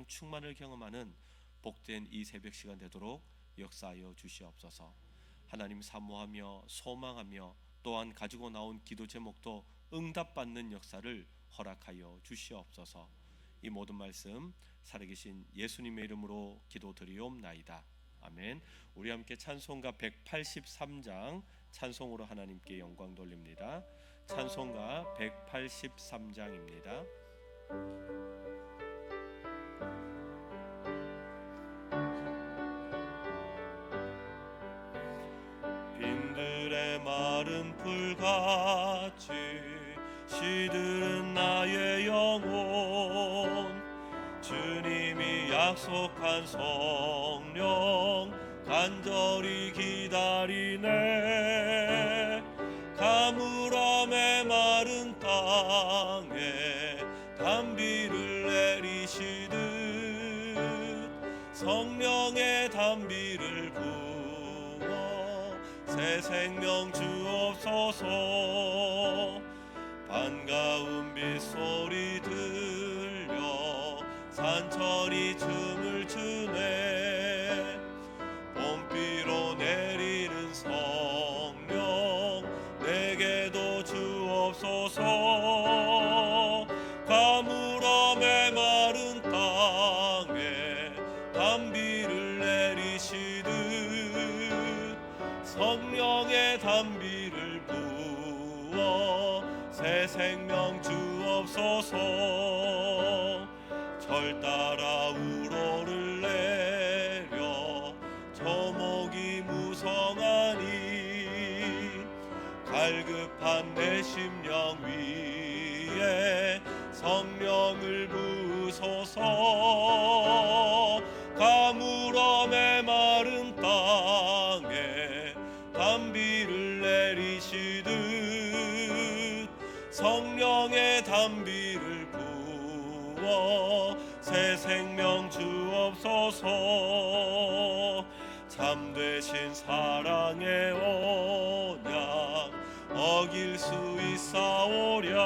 성령 충만을 경험하는 복된 이 새벽 시간 되도록 역사하여 주시옵소서. 하나님 사모하며 소망하며 또한 가지고 나온 기도 제목도 응답받는 역사를 허락하여 주시옵소서. 이 모든 말씀 살아계신 예수님의 이름으로 기도드리옵나이다. 아멘. 우리 함께 찬송가 183장 찬송으로 하나님께 영광 돌립니다. 찬송가 183장입니다. 빈들의 마른 풀같이 시들은 나의 영혼, 주님이 약속한 성령 간절히 기다리네. 가물함에 마른 땅에 단비를 내리시듯 성령의 단비를 부어 새 생명 주옵소서. 반가운 빗소리 들려 산천이 춤을 추네. 봄비로 내리는 성령 내게도 주옵소서. 가물함에 마른 땅에 단비를 내리시듯 성령의 단비를 부어 새 생명 주옵소서. 절 따라 우로를 내려 저목이 무성하니 갈급한 내 심령 위에 성령을 부으소서. 가물함에 마른 땅에 단비를 내리시듯 성령의 단비를 부어 새 생명 주옵소서. 참되신 사랑의 언약 어길 수 있사오랴.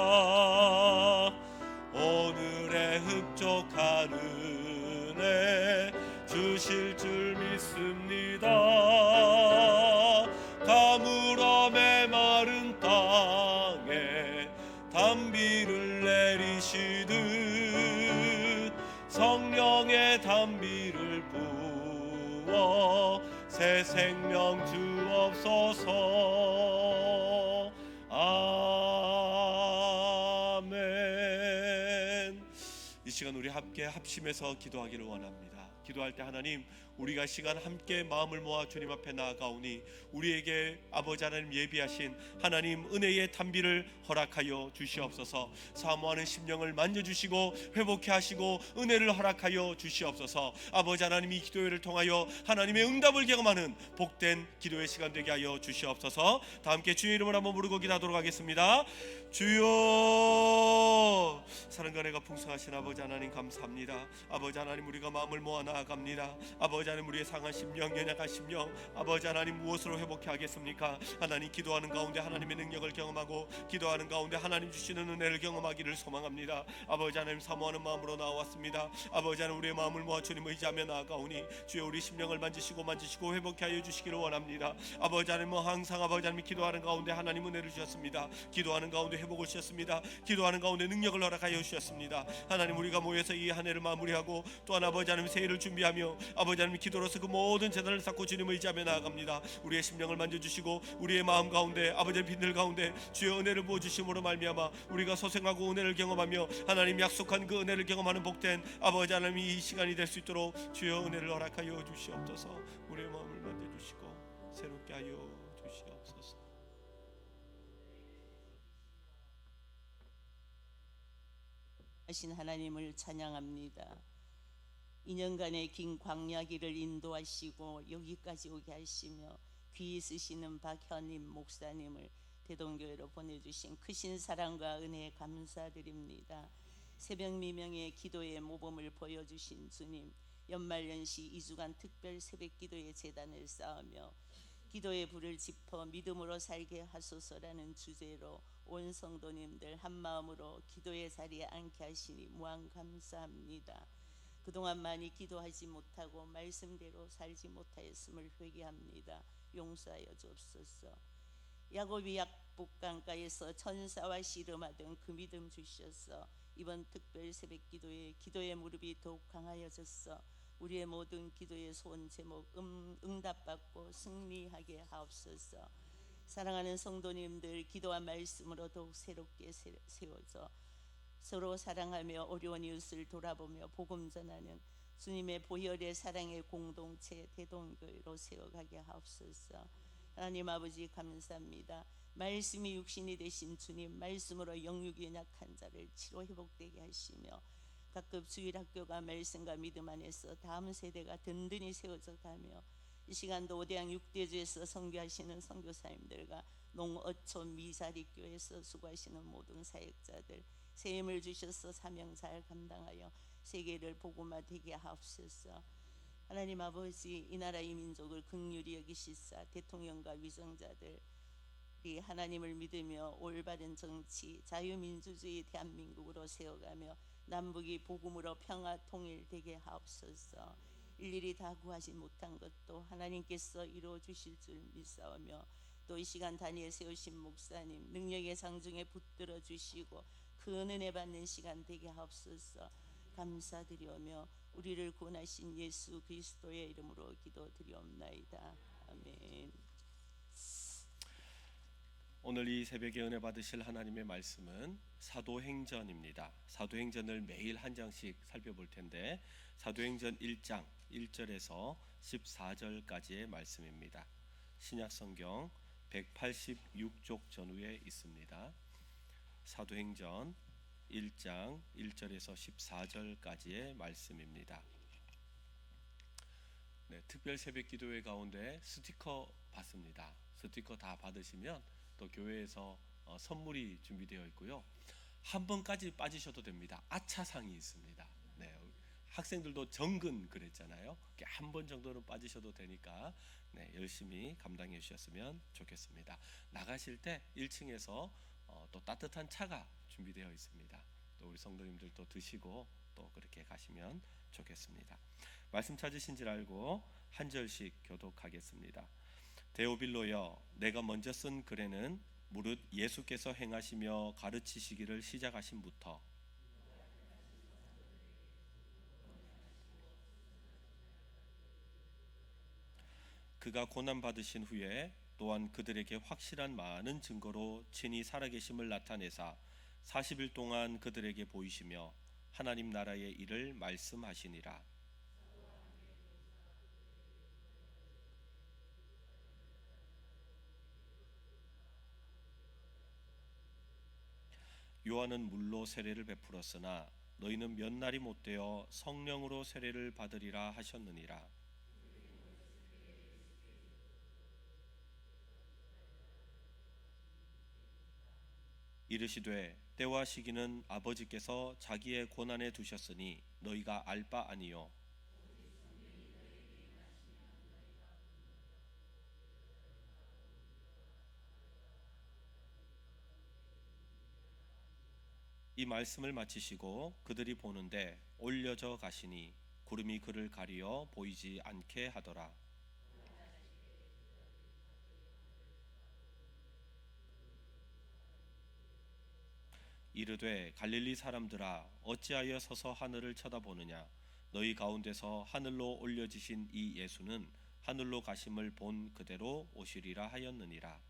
오늘의 흡족한 은혜 주실 줄 믿습니다. 가물함에 마른 땅에 단비를 내리시듯 성령의 단비를 부어 새 생명 주옵소서. 아멘. 이 시간 우리 함께 합심해서 기도하기를 원합니다. 기도할 때 하나님, 우리가 시간 함께 마음을 모아 주님 앞에 나아가오니 우리에게 아버지 하나님 예비하신 하나님 은혜의 단비를 허락하여 주시옵소서. 사모하는 심령을 만져주시고 회복해 하시고 은혜를 허락하여 주시옵소서. 아버지 하나님, 이 기도회를 통하여 하나님의 응답을 경험하는 복된 기도의 시간 되게 하여 주시옵소서. 다 함께 주의 이름을 한번 부르고 기도하도록 하겠습니다. 주여, 사랑과 은혜가 풍성하신 아버지 하나님 감사합니다. 아버지 하나님, 우리가 마음을 모아 나아갑니다. 아버지 하나님, 우리의 상한 심령, 연약한 심령, 아버지 하나님 무엇으로 회복해 하겠습니까? 하나님, 기도하는 가운데 하나님의 능력을 경험하고 기도하는 가운데 하나님 주시는 은혜를 경험하기를 소망합니다. 아버지 하나님, 사모하는 마음으로 나왔습니다. 아버지 하나님, 우리의 마음을 모아 주님 의지하며 나아가오니 주여 우리 심령을 만지시고 회복해 하여 주시기를 원합니다. 아버지 하나님, 항상 아버지 하나님 기도하는 가운데 하나님 은혜를 주셨습니다. 기도하는 가운데 회복을 주셨습니다. 기도하는 가운데 능력을 허락하여 주셨습니다. 하나님, 우리가 모여서 이 한 해를 마무리하고 또한 아버지 하나님 새해를 준비하며 아버지 하나님 기도로서 그 모든 재단을 쌓고 주님을 의지하며 나아갑니다. 우리의 심령을 만져주시고 우리의 마음 가운데 아버지의 빈들 가운데 주의 은혜를 부어주심으로 말미암아 우리가 소생하고 은혜를 경험하며 하나님 약속한 그 은혜를 경험하는 복된 아버지 하나님 이 시간이 될 수 있도록 주여 은혜를 허락하여 주시옵소서. 우리의 마음을 만져주시고 새롭게 하여 주시옵소서. 하신 하나님을 찬양합니다. 2년간의 긴 광야길을 인도하시고 여기까지 오게 하시며 귀 있으시는 박현임 목사님을 대동교회로 보내주신 크신 사랑과 은혜에 감사드립니다. 새벽 미명의 기도의 모범을 보여주신 주님, 연말연시 2주간 특별 새벽기도의 제단을 쌓으며 기도의 불을 지펴 믿음으로 살게 하소서라는 주제로 온 성도님들 한마음으로 기도의 자리에 앉게 하시니 무한 감사합니다. 그동안 많이 기도하지 못하고 말씀대로 살지 못하였음을 회개합니다. 용서하여 주옵소서. 야곱이 약복강가에서 천사와 씨름하던 그 믿음 주셔서 이번 특별 새벽 기도의 무릎이 더욱 강하여졌어 우리의 모든 기도의 소원 제목 응답받고 승리하게 하옵소서. 사랑하는 성도님들, 기도와 말씀으로 더욱 새롭게 세워져 서로 사랑하며 어려운 이웃을 돌아보며 복음 전하는 주님의 보혈의 사랑의 공동체 대동교회로 세워가게 하옵소서. 하나님 아버지 감사합니다. 말씀이 육신이 되신 주님, 말씀으로 영육이 연약한 자를 치료 회복되게 하시며 각급 주일학교가 말씀과 믿음 안에서 다음 세대가 든든히 세워져 가며 이 시간도 오대양 6대주에서 선교하시는 선교사님들과 농어촌 미사립교에서 수고하시는 모든 사역자들 새 힘을 주셔서 사명 잘 감당하여 세계를 복음화되게 하옵소서. 하나님 아버지, 이 나라 이 민족을 긍휼히 여기시사 대통령과 위정자들이 하나님을 믿으며 올바른 정치 자유민주주의 대한민국으로 세워가며 남북이 복음으로 평화 통일되게 하옵소서. 일일이 다 구하지 못한 것도 하나님께서 이루어 주실 줄 믿사오며 또 이 시간 단위에 세우신 목사님 능력의 상중에 붙들어 주시고 그 은혜 받는 시간 되게 하옵소서. 감사드리오며 우리를 구원하신 예수 그리스도의 이름으로 기도드리옵나이다. 아멘. 오늘 이 새벽에 은혜 받으실 하나님의 말씀은 사도행전입니다. 사도행전을 매일 한 장씩 살펴볼 텐데 사도행전 1장 1절에서 14절까지의 말씀입니다. 신약성경 186쪽 전후에 있습니다. 사도행전 1장 1절에서 14절까지의 말씀입니다. 네, 특별 새벽 기도회 가운데 스티커 받습니다. 스티커 다 받으시면 또 교회에서 선물이 준비되어 있고요. 한 번까지 빠지셔도 됩니다. 아차상이 있습니다. 네, 학생들도 정근 그랬잖아요. 한 번 정도는 빠지셔도 되니까 네, 열심히 감당해 주셨으면 좋겠습니다. 나가실 때 1층에서 또 따뜻한 차가 준비되어 있습니다. 또 우리 성도님들도 드시고 또 그렇게 가시면 좋겠습니다. 말씀 찾으신 줄 알고 한 절씩 교독하겠습니다. 데오빌로여, 내가 먼저 쓴 글에는 무릇 예수께서 행하시며 가르치시기를 시작하심부터 그가 고난 받으신 후에 또한 그들에게 확실한 많은 증거로 친히 살아계심을 나타내사 40일 동안 그들에게 보이시며 하나님 나라의 일을 말씀하시니라. 요한은 물로 세례를 베풀었으나 너희는 몇 날이 못되어 성령으로 세례를 받으리라 하셨느니라. 이르시되 때와 시기는 아버지께서 자기의 권한에 두셨으니 너희가 알 바 아니요 이 말씀을 마치시고 그들이 보는데 올려져 가시니 구름이 그를 가리어 보이지 않게 하더라. 이르되 갈릴리 사람들아 어찌하여 서서 하늘을 쳐다보느냐 너희 가운데서 하늘로 올려지신 이 예수는 하늘로 가심을 본 그대로 오시리라 하였느니라.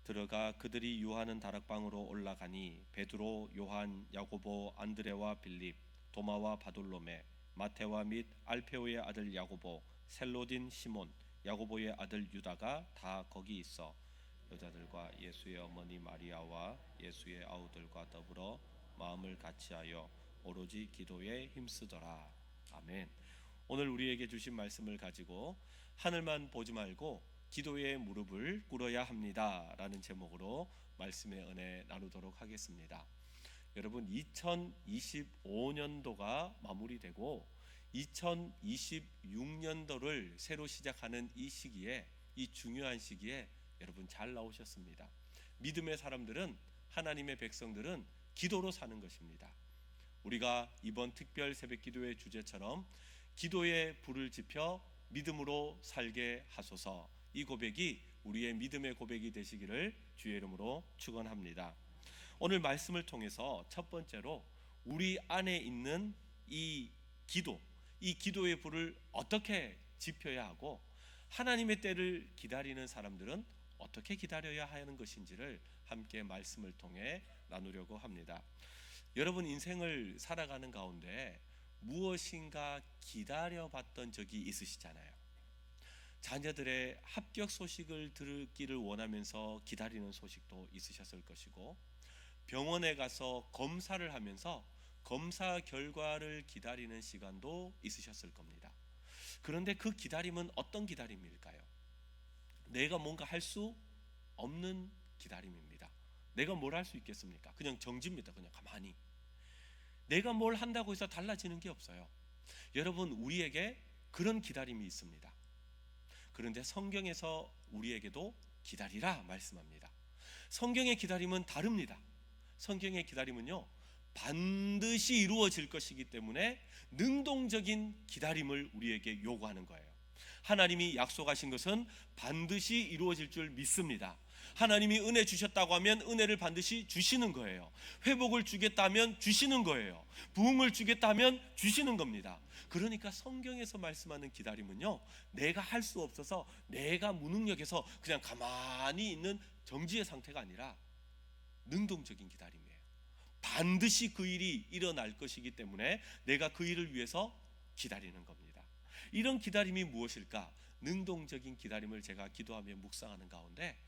들어가 그들이 유하는 다락방으로 올라가니 베드로, 요한, 야고보, 안드레와 빌립, 도마와 바돌로메, 마테와 및 알페오의 아들 야고보, 셀로딘 시몬, 야고보의 아들 유다가 다 거기 있어 여자들과 예수의 어머니 마리아와 예수의 아우들과 더불어 마음을 같이하여 오로지 기도에 힘쓰더라. 아멘. 오늘 우리에게 주신 말씀을 가지고 하늘만 보지 말고 기도의 무릎을 꿇어야 합니다 라는 제목으로 말씀의 은혜 나누도록 하겠습니다. 여러분 2025년도가 마무리되고 2026년도를 새로 시작하는 이 시기에 이 중요한 시기에 여러분 잘 나오셨습니다. 믿음의 사람들은, 하나님의 백성들은 기도로 사는 것입니다. 우리가 이번 특별 새벽 기도의 주제처럼 기도의 불을 지펴 믿음으로 살게 하소서, 이 고백이 우리의 믿음의 고백이 되시기를 주의 이름으로 축원합니다. 오늘 말씀을 통해서 첫 번째로 우리 안에 있는 이 기도의 불을 어떻게 지펴야 하고, 하나님의 때를 기다리는 사람들은 어떻게 기다려야 하는 것인지를 함께 말씀을 통해 나누려고 합니다. 여러분, 인생을 살아가는 가운데 무엇인가 기다려봤던 적이 있으시잖아요. 자녀들의 합격 소식을 듣기를 원하면서 기다리는 소식도 있으셨을 것이고, 병원에 가서 검사를 하면서 검사 결과를 기다리는 시간도 있으셨을 겁니다. 그런데 그 기다림은 어떤 기다림일까요? 내가 뭔가 할 수 없는 기다림입니다. 내가 뭘 할 수 있겠습니까? 그냥 정지입니다. 그냥 가만히. 내가 뭘 한다고 해서 달라지는 게 없어요. 여러분, 우리에게 그런 기다림이 있습니다. 그런데 성경에서 우리에게도 기다리라 말씀합니다. 성경의 기다림은 다릅니다. 성경의 기다림은요, 반드시 이루어질 것이기 때문에 능동적인 기다림을 우리에게 요구하는 거예요. 하나님이 약속하신 것은 반드시 이루어질 줄 믿습니다. 하나님이 은혜 주셨다고 하면 은혜를 반드시 주시는 거예요. 회복을 주겠다면 주시는 거예요. 부흥을 주겠다면 주시는 겁니다. 그러니까 성경에서 말씀하는 기다림은요, 내가 할 수 없어서 내가 무능력해서 그냥 가만히 있는 정지의 상태가 아니라 능동적인 기다림이에요. 반드시 그 일이 일어날 것이기 때문에 내가 그 일을 위해서 기다리는 겁니다. 이런 기다림이 무엇일까? 능동적인 기다림을 제가 기도하며 묵상하는 가운데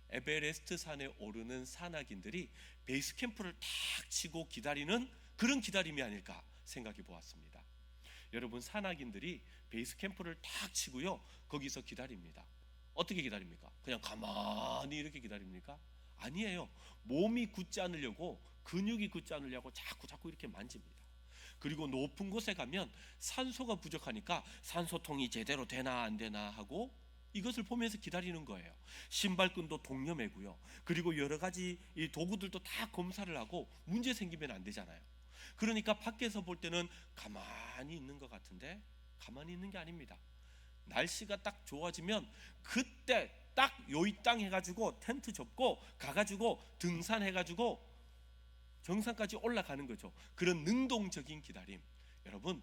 에베레스트 산에 오르는 산악인들이 베이스 캠프를 탁 치고 기다리는 그런 기다림이 아닐까 생각해 보았습니다. 여러분, 산악인들이 베이스 캠프를 탁 치고요, 거기서 기다립니다. 어떻게 기다립니까? 그냥 가만히 이렇게 기다립니까? 아니에요. 몸이 굳지 않으려고, 근육이 굳지 않으려고 자꾸 이렇게 만집니다. 그리고 높은 곳에 가면 산소가 부족하니까 산소통이 제대로 되나 안 되나 하고 이것을 보면서 기다리는 거예요. 신발끈도 동여매고요. 그리고 여러 가지 이 도구들도 다 검사를 하고 문제 생기면 안 되잖아요. 그러니까 밖에서 볼 때는 가만히 있는 것 같은데 가만히 있는 게 아닙니다. 날씨가 딱 좋아지면 그때 딱 요이 땅 해가지고 텐트 접고 가가지고 등산해가지고 정상까지 올라가는 거죠. 그런 능동적인 기다림. 여러분,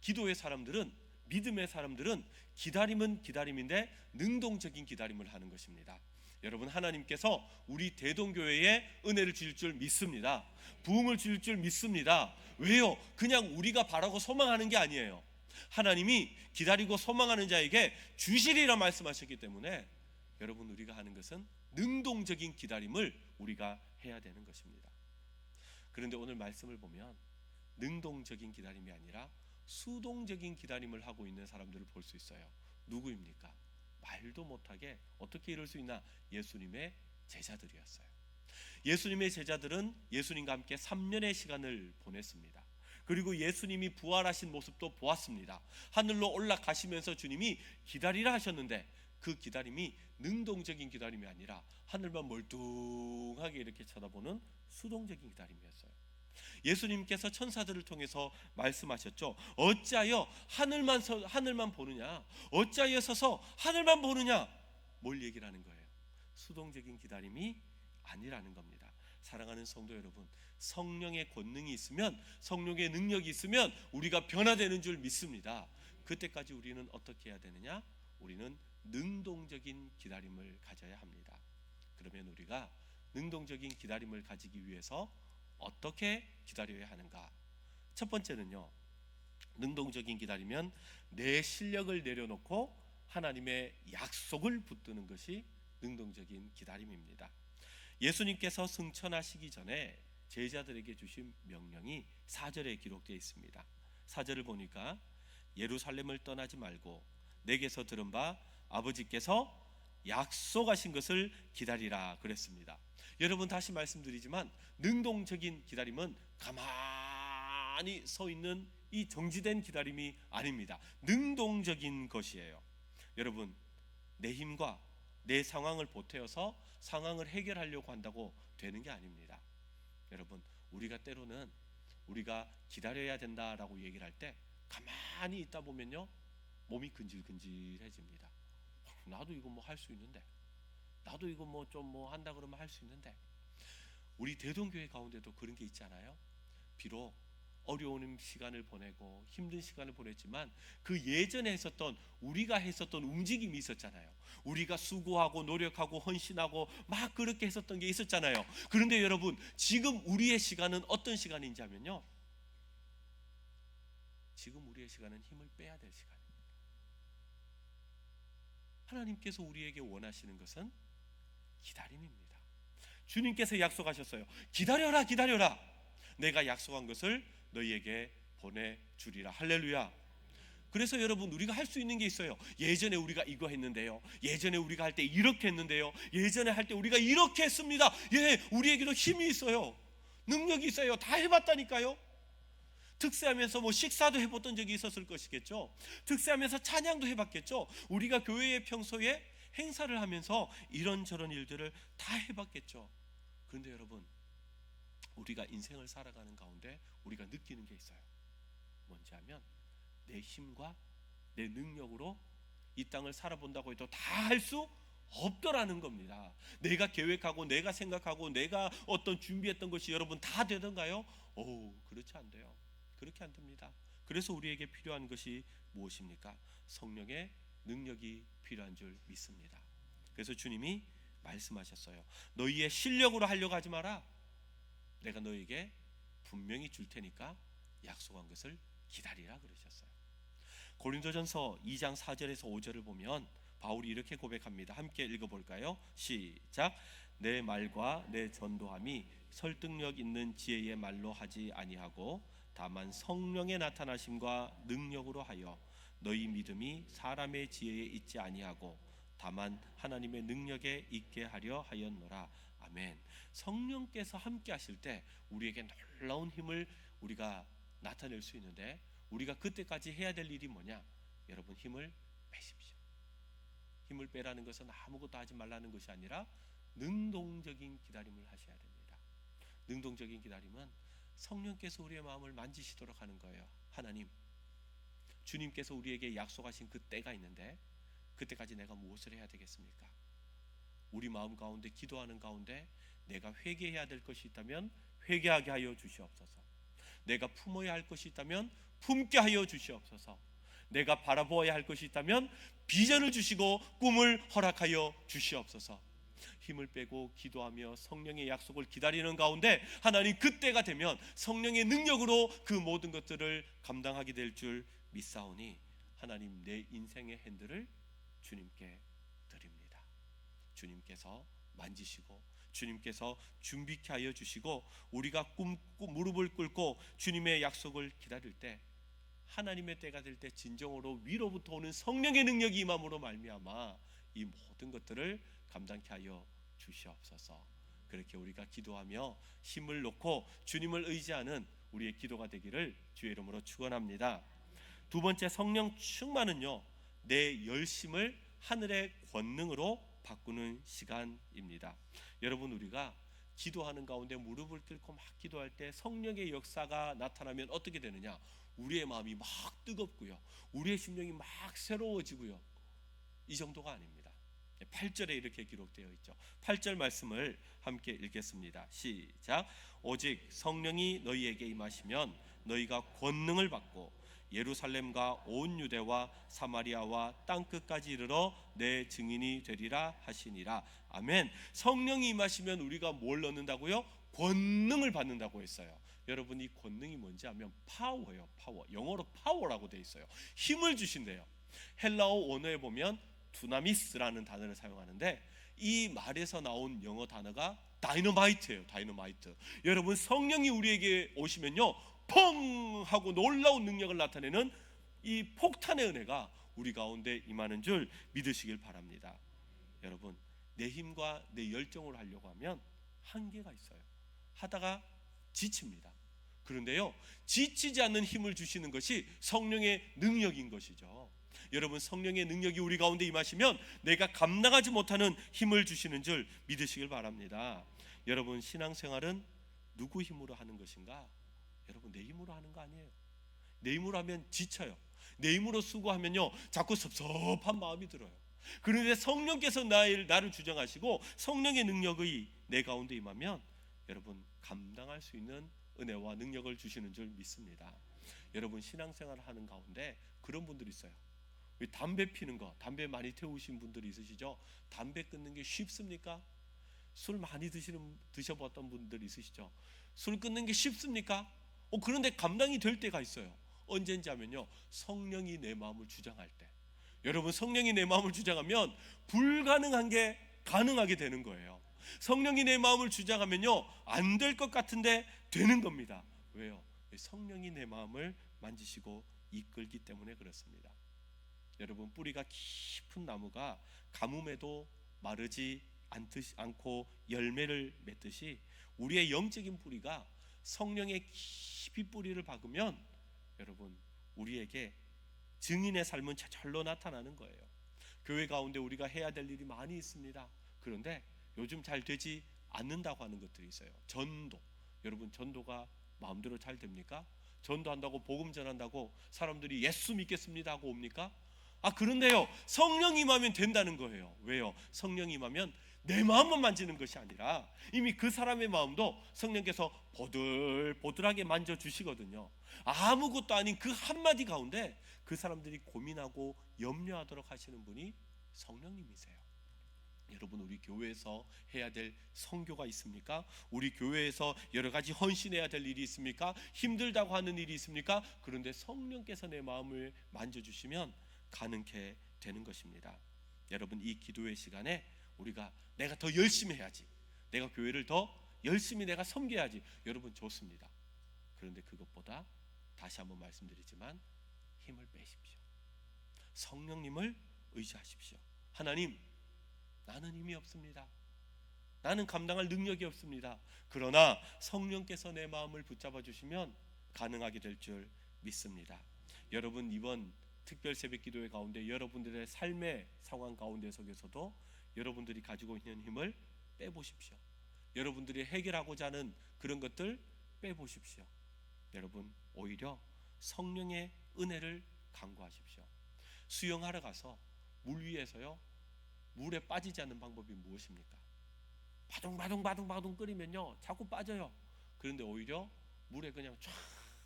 기도의 사람들은, 믿음의 사람들은 기다림은 기다림인데 능동적인 기다림을 하는 것입니다. 여러분, 하나님께서 우리 대동교회에 은혜를 주실 줄 믿습니다. 부흥을 주실 줄 믿습니다. 왜요? 그냥 우리가 바라고 소망하는 게 아니에요. 하나님이 기다리고 소망하는 자에게 주시리라 말씀하셨기 때문에 여러분, 우리가 하는 것은 능동적인 기다림을 우리가 해야 되는 것입니다. 그런데 오늘 말씀을 보면 능동적인 기다림이 아니라 수동적인 기다림을 하고 있는 사람들을 볼 수 있어요. 누구입니까? 말도 못하게 어떻게 이럴 수 있나? 예수님의 제자들이었어요. 예수님의 제자들은 예수님과 함께 3년의 시간을 보냈습니다. 그리고 예수님이 부활하신 모습도 보았습니다. 하늘로 올라가시면서 주님이 기다리라 하셨는데 그 기다림이 능동적인 기다림이 아니라 하늘만 멀뚱하게 이렇게 쳐다보는 수동적인 기다림이었어요. 예수님께서 천사들을 통해서 말씀하셨죠. 어찌하여 하늘만 보느냐? 어찌하여 서서 하늘만 보느냐? 뭘 얘기를 하는 거예요? 수동적인 기다림이 아니라는 겁니다. 사랑하는 성도 여러분, 성령의 권능이 있으면, 성령의 능력이 있으면 우리가 변화되는 줄 믿습니다. 그때까지 우리는 어떻게 해야 되느냐? 우리는 능동적인 기다림을 가져야 합니다. 그러면 우리가 능동적인 기다림을 가지기 위해서 어떻게 기다려야 하는가? 첫 번째는요, 능동적인 기다리면 내 실력을 내려놓고 하나님의 약속을 붙드는 것이 능동적인 기다림입니다. 예수님께서 승천하시기 전에 제자들에게 주신 명령이 4절에 기록되어 있습니다. 4절을 보니까 예루살렘을 떠나지 말고 내게서 들은 바 아버지께서 약속하신 것을 기다리라 그랬습니다. 여러분, 다시 말씀드리지만 능동적인 기다림은 가만히 서 있는 이 정지된 기다림이 아닙니다. 능동적인 것이에요. 여러분, 내 힘과 내 상황을 보태어서 상황을 해결하려고 한다고 되는 게 아닙니다. 여러분, 우리가 때로는 우리가 기다려야 된다라고 얘기를 할 때 가만히 있다 보면요, 몸이 근질근질해집니다. 나도 이거 뭐 할 수 있는데, 나도 이거 뭐 좀 뭐 한다 그러면 할 수 있는데. 우리 대동교회 가운데도 그런 게 있잖아요. 비록 어려운 시간을 보내고 힘든 시간을 보냈지만 그 예전에 했었던, 우리가 했었던 움직임이 있었잖아요. 우리가 수고하고 노력하고 헌신하고 막 그렇게 했었던 게 있었잖아요. 그런데 여러분, 지금 우리의 시간은 어떤 시간인지 하면요, 지금 우리의 시간은 힘을 빼야 될 시간입니다. 하나님께서 우리에게 원하시는 것은 기다림입니다. 주님께서 약속하셨어요. 기다려라, 기다려라. 내가 약속한 것을 너희에게 보내주리라. 할렐루야. 그래서 여러분, 우리가 할 수 있는 게 있어요. 예전에 우리가 이거 했는데요, 예전에 우리가 할 때 이렇게 했는데요, 예전에 할 때 우리가 이렇게 했습니다. 예, 우리에게도 힘이 있어요. 능력이 있어요. 다 해봤다니까요. 특세하면서 뭐 식사도 해봤던 적이 있었을 것이겠죠. 특세하면서 찬양도 해봤겠죠. 우리가 교회에 평소에 행사를 하면서 이런저런 일들을 다 해봤겠죠. 그런데 여러분, 우리가 인생을 살아가는 가운데 우리가 느끼는 게 있어요. 뭔지 하면, 내 힘과 내 능력으로 이 땅을 살아본다고 해도 다 할 수 없더라는 겁니다. 내가 계획하고 내가 생각하고 내가 어떤 준비했던 것이 여러분 다 되던가요? 그렇지 않대요. 그렇게 안 됩니다. 그래서 우리에게 필요한 것이 무엇입니까? 성령의 능력이 필요한 줄 믿습니다. 그래서 주님이 말씀하셨어요. 너희의 실력으로 하려고 하지 마라. 내가 너희에게 분명히 줄 테니까 약속한 것을 기다리라 그러셨어요. 고린도전서 2장 4절에서 5절을 보면 바울이 이렇게 고백합니다. 함께 읽어볼까요? 시작. 내 말과 내 전도함이 설득력 있는 지혜의 말로 하지 아니하고 다만 성령의 나타나심과 능력으로 하여 너희 믿음이 사람의 지혜에 있지 아니하고 다만 하나님의 능력에 있게 하려 하였노라. 아멘. 성령께서 함께 하실 때 우리에게 놀라운 힘을 우리가 나타낼 수 있는데, 우리가 그때까지 해야 될 일이 뭐냐? 여러분, 힘을 빼십시오. 힘을 빼라는 것은 아무것도 하지 말라는 것이 아니라 능동적인 기다림을 하셔야 됩니다. 능동적인 기다림은 성령께서 우리의 마음을 만지시도록 하는 거예요. 하나님, 주님께서 우리에게 약속하신 그 때가 있는데 그때까지 내가 무엇을 해야 되겠습니까? 우리 마음 가운데 기도하는 가운데 내가 회개해야 될 것이 있다면 회개하게 하여 주시옵소서. 내가 품어야 할 것이 있다면 품게 하여 주시옵소서. 내가 바라보아야 할 것이 있다면 비전을 주시고 꿈을 허락하여 주시옵소서. 힘을 빼고 기도하며 성령의 약속을 기다리는 가운데 하나님, 그때가 되면 성령의 능력으로 그 모든 것들을 감당하게 될 줄 믿사오니 하나님, 내 인생의 핸들을 주님께 드립니다. 주님께서 만지시고 주님께서 준비케 하여 주시고 우리가 무릎을 꿇고 주님의 약속을 기다릴 때, 하나님의 때가 될 때 진정으로 위로부터 오는 성령의 능력이 임함으로 말미암아 이 모든 것들을 감당케 하여 주시옵소서. 그렇게 우리가 기도하며 힘을 놓고 주님을 의지하는 우리의 기도가 되기를 주의 이름으로 축원합니다. 두 번째, 성령 충만은요, 내 열심을 하늘의 권능으로 바꾸는 시간입니다. 여러분, 우리가 기도하는 가운데 무릎을 꿇고 막 기도할 때 성령의 역사가 나타나면 어떻게 되느냐? 우리의 마음이 막 뜨겁고요, 우리의 심령이 막 새로워지고요. 이 정도가 아닙니다. 8절에 이렇게 기록되어 있죠. 8절 말씀을 함께 읽겠습니다. 시작. 오직 성령이 너희에게 임하시면 너희가 권능을 받고 예루살렘과 온 유대와 사마리아와 땅끝까지 이르러 내 증인이 되리라 하시니라. 아멘. 성령이 임하시면 우리가 뭘 얻는다고요? 권능을 받는다고 했어요. 여러분, 이 권능이 뭔지 하면 파워예요. 파워. 영어로 파워라고 돼 있어요. 힘을 주신대요. 헬라어 원어에 보면 두나미스라는 단어를 사용하는데 이 말에서 나온 영어 단어가 다이너마이트예요. 다이너마이트. 여러분, 성령이 우리에게 오시면요, 펑 하고 놀라운 능력을 나타내는 이 폭탄의 은혜가 우리 가운데 임하는 줄 믿으시길 바랍니다. 여러분, 내 힘과 내 열정으로 하려고 하면 한계가 있어요. 하다가 지칩니다. 그런데요, 지치지 않는 힘을 주시는 것이 성령의 능력인 것이죠. 여러분, 성령의 능력이 우리 가운데 임하시면 내가 감당하지 못하는 힘을 주시는 줄 믿으시길 바랍니다. 여러분, 신앙생활은 누구 힘으로 하는 것인가? 여러분, 내 힘으로 하는 거 아니에요. 내 힘으로 하면 지쳐요. 내 힘으로 수고하면요 자꾸 섭섭한 마음이 들어요. 그런데 성령께서 나를 주장하시고 성령의 능력이 내 가운데 임하면 여러분, 감당할 수 있는 은혜와 능력을 주시는 줄 믿습니다. 여러분, 신앙생활을 하는 가운데 그런 분들이 있어요. 담배 피는 거, 담배 많이 태우신 분들이 있으시죠? 담배 끊는 게 쉽습니까? 술 많이 드셔봤던 분들 있으시죠? 술 끊는 게 쉽습니까? 그런데 감당이 될 때가 있어요. 언제인지 하면요, 성령이 내 마음을 주장할 때. 여러분, 성령이 내 마음을 주장하면 불가능한 게 가능하게 되는 거예요. 성령이 내 마음을 주장하면요, 안 될 것 같은데 되는 겁니다. 왜요? 성령이 내 마음을 만지시고 이끌기 때문에 그렇습니다. 여러분, 뿌리가 깊은 나무가 가뭄에도 마르지 않고 열매를 맺듯이 우리의 영적인 뿌리가 성령의 깊이 뿌리를 박으면 여러분, 우리에게 증인의 삶은 저절로 나타나는 거예요. 교회 가운데 우리가 해야 될 일이 많이 있습니다. 그런데 요즘 잘 되지 않는다고 하는 것들이 있어요. 전도. 여러분, 전도가 마음대로 잘 됩니까? 전도한다고, 복음 전한다고 사람들이 예수 믿겠습니다 하고 옵니까? 그런데요, 성령 임하면 된다는 거예요. 왜요? 성령 임하면 내 마음만 만지는 것이 아니라 이미 그 사람의 마음도 성령께서 보들보들하게 만져주시거든요. 아무것도 아닌 그 한마디 가운데 그 사람들이 고민하고 염려하도록 하시는 분이 성령님이세요. 여러분, 우리 교회에서 해야 될 선교가 있습니까? 우리 교회에서 여러 가지 헌신해야 될 일이 있습니까? 힘들다고 하는 일이 있습니까? 그런데 성령께서 내 마음을 만져주시면 가능케 되는 것입니다. 여러분, 이 기도의 시간에 우리가 내가 더 열심히 해야지, 내가 교회를 더 열심히 내가 섬겨야지, 여러분 좋습니다. 그런데 그것보다 다시 한번 말씀드리지만 힘을 빼십시오. 성령님을 의지하십시오. 하나님, 나는 힘이 없습니다. 나는 감당할 능력이 없습니다. 그러나 성령께서 내 마음을 붙잡아 주시면 가능하게 될 줄 믿습니다. 여러분, 이번 특별 새벽 기도회 가운데 여러분들의 삶의 상황 가운데 속에서도 여러분들이 가지고 있는 힘을 빼보십시오. 여러분들이 해결하고자 하는 그런 것들 빼보십시오. 여러분, 오히려 성령의 은혜를 간구하십시오. 수영하러 가서 물 위에서요, 물에 빠지지 않는 방법이 무엇입니까? 바둥바둥 끓이면요 자꾸 빠져요. 그런데 오히려 물에 그냥 쫙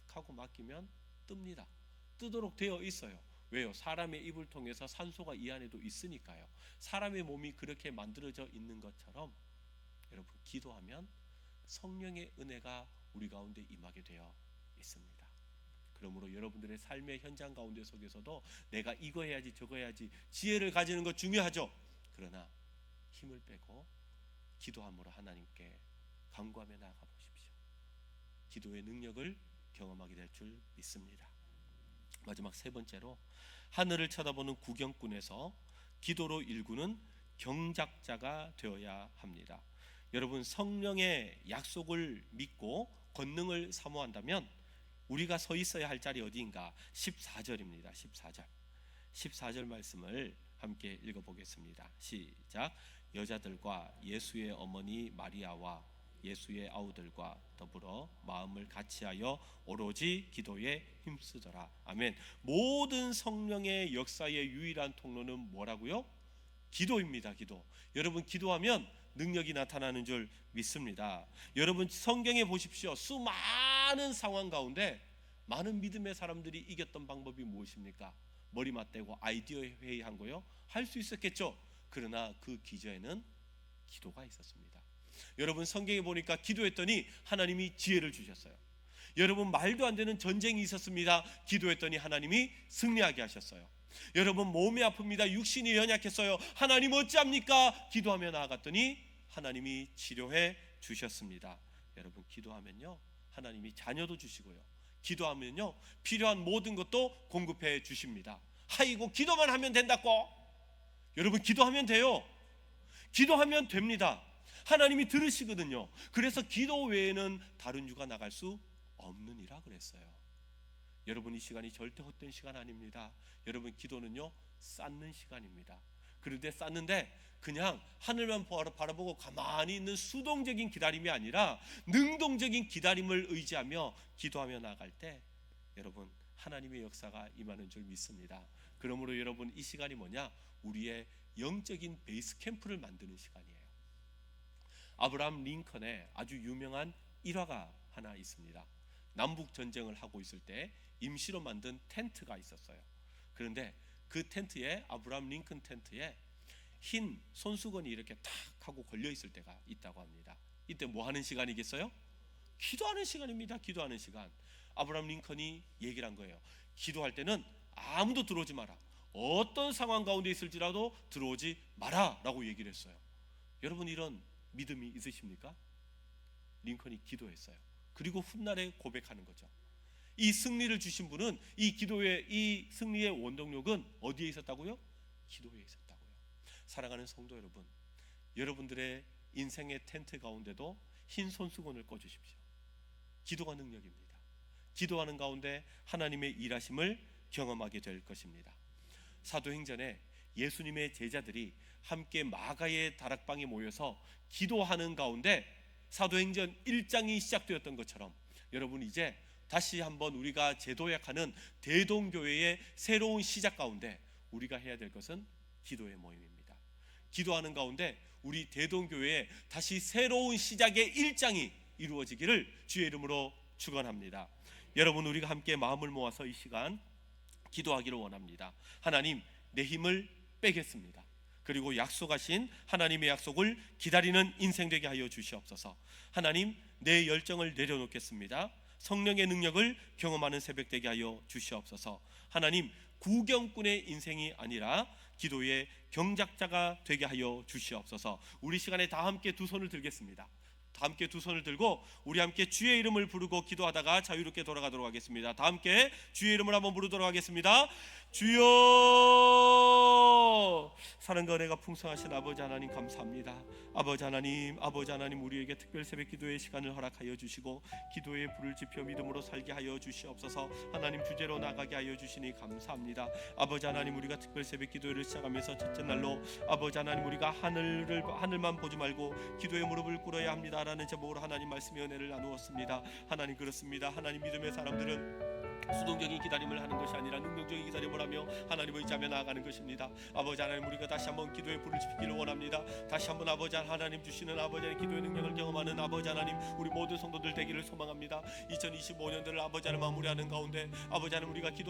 하고 맡기면 뜹니다. 뜨도록 되어 있어요. 왜요? 사람의 입을 통해서 산소가 이 안에도 있으니까요. 사람의 몸이 그렇게 만들어져 있는 것처럼 여러분, 기도하면 성령의 은혜가 우리 가운데 임하게 되어 있습니다. 그러므로 여러분들의 삶의 현장 가운데 속에서도 내가 이거 해야지 저거 해야지 지혜를 가지는 것 중요하죠. 그러나 힘을 빼고 기도함으로 하나님께 간구하며 나아가 보십시오. 기도의 능력을 경험하게 될 줄 믿습니다. 마지막 세 번째로, 하늘을 쳐다보는 구경꾼에서 기도로 일구는 경작자가 되어야 합니다. 여러분, 성령의 약속을 믿고 권능을 사모한다면 우리가 서 있어야 할 자리 어디인가? 14절입니다. 14절 말씀을 함께 읽어보겠습니다. 시작. 여자들과 예수의 어머니 마리아와 예수의 아우들과 더불어 마음을 같이하여 오로지 기도에 힘쓰더라. 아멘. 모든 성령의 역사의 유일한 통로는 뭐라고요? 기도입니다. 기도. 여러분, 기도하면 능력이 나타나는 줄 믿습니다. 여러분, 성경에 보십시오. 수많은 상황 가운데 많은 믿음의 사람들이 이겼던 방법이 무엇입니까? 머리 맞대고 아이디어 회의한 거요? 할 수 있었겠죠. 그러나 그 기저에는 기도가 있었습니다. 여러분, 성경에 보니까 기도했더니 하나님이 지혜를 주셨어요. 여러분, 말도 안 되는 전쟁이 있었습니다. 기도했더니 하나님이 승리하게 하셨어요. 여러분, 몸이 아픕니다. 육신이 연약했어요. 하나님 어찌합니까? 기도하며 나아갔더니 하나님이 치료해 주셨습니다. 여러분, 기도하면요 하나님이 자녀도 주시고요, 기도하면요 필요한 모든 것도 공급해 주십니다. 아이고, 기도만 하면 된다고? 여러분, 기도하면 돼요. 기도하면 됩니다. 하나님이 들으시거든요. 그래서 기도 외에는 다른 유가 나갈 수 없느니라 그랬어요. 여러분, 이 시간이 절대 헛된 시간 아닙니다. 여러분, 기도는요 쌓는 시간입니다. 그런데 쌓는데 그냥 하늘만 바라보고 가만히 있는 수동적인 기다림이 아니라 능동적인 기다림을 의지하며 기도하며 나아갈 때 여러분, 하나님의 역사가 임하는 줄 믿습니다. 그러므로 여러분, 이 시간이 뭐냐? 우리의 영적인 베이스 캠프를 만드는 시간이에요. 아브라함 링컨의 아주 유명한 일화가 하나 있습니다. 남북 전쟁을 하고 있을 때 임시로 만든 텐트가 있었어요. 그런데 그 텐트에, 아브라함 링컨 텐트에 흰 손수건이 이렇게 탁 하고 걸려 있을 때가 있다고 합니다. 이때 뭐 하는 시간이겠어요? 기도하는 시간입니다. 기도하는 시간. 아브라함 링컨이 얘기를 한 거예요. 기도할 때는 아무도 들어오지 마라. 어떤 상황 가운데 있을지라도 들어오지 마라 라고 얘기를 했어요. 여러분, 이런 믿음이 있으십니까? 링컨이 기도했어요. 그리고 훗날에 고백하는 거죠. 이 승리를 주신 분은, 이 기도의, 이 승리의 원동력은 어디에 있었다고요? 기도에 있었다고요. 사랑하는 성도 여러분, 여러분들의 인생의 텐트 가운데도 흰 손수건을 꺼주십시오. 기도가 능력입니다. 기도하는 가운데 하나님의 일하심을 경험하게 될 것입니다. 사도행전에 예수님의 제자들이 함께 마가의 다락방에 모여서 기도하는 가운데 사도행전 1장이 시작되었던 것처럼 여러분, 이제 다시 한번 우리가 재도약하는 대동교회의 새로운 시작 가운데 우리가 해야 될 것은 기도의 모임입니다. 기도하는 가운데 우리 대동교회에 다시 새로운 시작의 1장이 이루어지기를 주의 이름으로 축원합니다. 여러분, 우리가 함께 마음을 모아서 이 시간 기도하기를 원합니다. 하나님, 내 힘을 빼겠습니다. 그리고 약속하신 하나님의 약속을 기다리는 인생 되게 하여 주시옵소서. 하나님, 내 열정을 내려놓겠습니다. 성령의 능력을 경험하는 새벽 되게 하여 주시옵소서. 하나님, 구경꾼의 인생이 아니라 기도의 경작자가 되게 하여 주시옵소서. 우리 시간에 다 함께 두 손을 들겠습니다. 다 함께 두 손을 들고 우리 함께 주의 이름을 부르고 기도하다가 자유롭게 돌아가도록 하겠습니다. 다 함께 주의 이름을 한번 부르도록 하겠습니다. 주여, 사랑과 은혜가 풍성하신 아버지 하나님, 감사합니다. 아버지 하나님, 우리에게 특별 새벽 기도의 시간을 허락하여 주시고 기도의 불을 지펴 믿음으로 살게 하여 주시옵소서. 하나님, 주제로 나가게 하여 주시니 감사합니다. 아버지 하나님, 우리가 특별 새벽 기도를 시작하면서 첫째 날로 아버지 하나님, 우리가 하늘만 보지 말고 기도의 무릎을 꿇어야 합니다라는 제목으로 하나님 말씀의 은혜를 나누었습니다. 하나님, 그렇습니다. 하나님, 믿음의 사람들은 수동적인 기다림을 하는 것이 아니라 능동적인 기다림을 하며 하나님을 의지하며 나아가는 것입니다. 아버지 하나님, 우리가 다시 한번 기도의 불을 지피기를 원합니다. 다시 한번 아버지 하나님 주시는 아버지의 기도의 능력을 경험하는 아버지 하나님, 우리 모든 성도들 되기를 소망합니다. 2025년도를 아버지 하나님 마무리하는 가운데 아버지 하나님, 우리가 기도